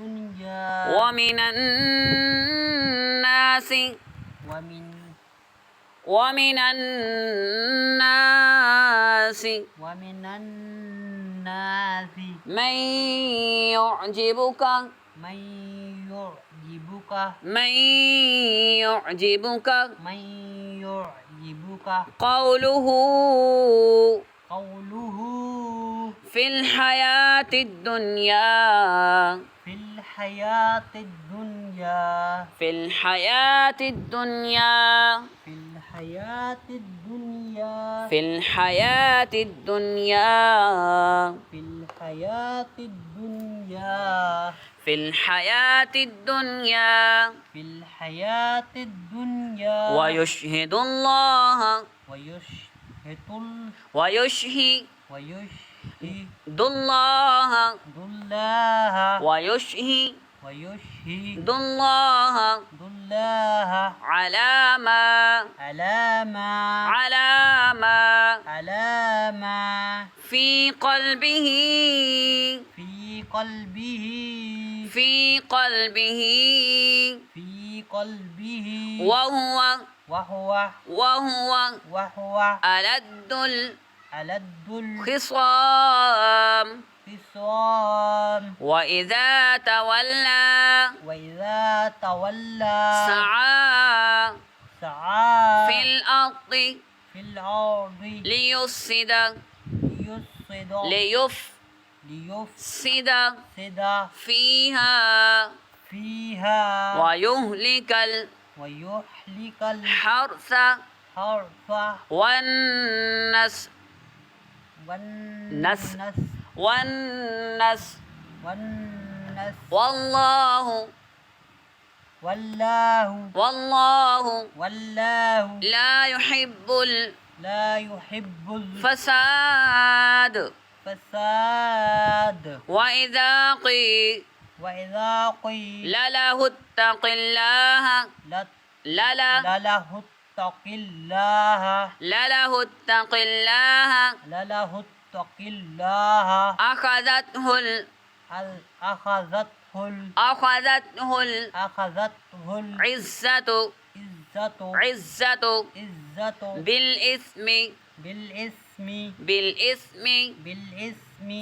الدنيا ومن الناس ومن الناس ومن الناس من يعجبك من يعجبك قوله قوله في الحياة الدنيا في الحياة الدنيا في الحياة الدنيا في الحياة الدنيا في الحياة الدنيا في الحياة الدنيا في الحياة الدنيا في الحياة الدنيا ويشهد الله ويشهد ويشهد الله ويشهد ويشهد الله الله على ما على ما في قلبه في قلبه في قلبه في قلبه وهو وهو ألد ألد الخصام الخصام وإذا تولى سعى في الأرض ليفسد فيها ويهلك الحرث والنسل والله لا يحب الفساد وإذا قيل له اتق الله أخذته العزة بالإثم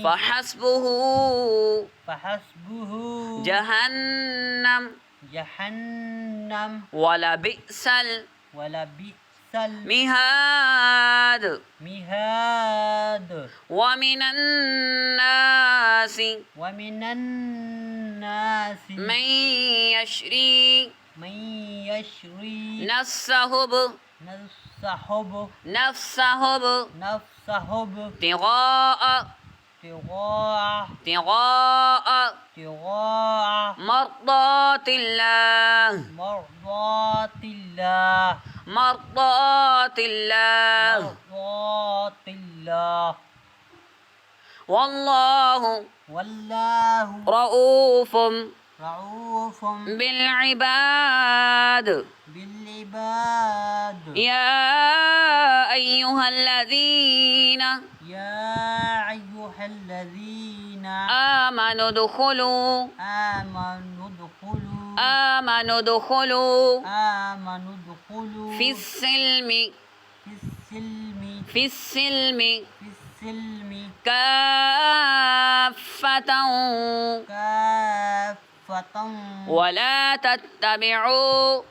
فحسبه جهنم ولبئس المهاد ومن الناس من يشري نفسه ابتغاء مرضات الله والله رؤوف بالعباد يا أيها الذين آمنوا ادخلوا في السلم كافة ولا تتبعوا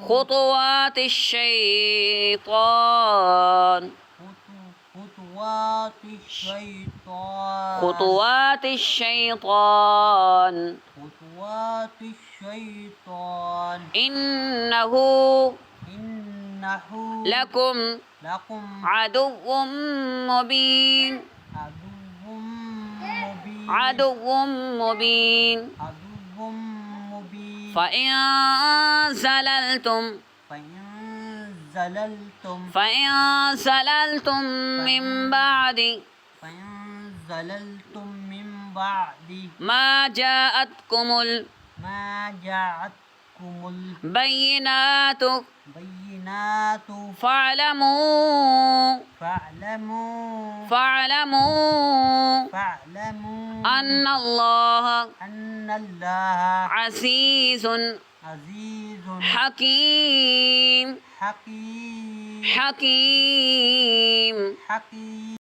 خطوات الشيطان إنه لكم عدو مبين فإن زللتم من بعد ما جاءتكم البينات والبنات فاعلموا فاعلموا أن الله أن الله عزيز عزيز حكيم حكيم حكيم حكيم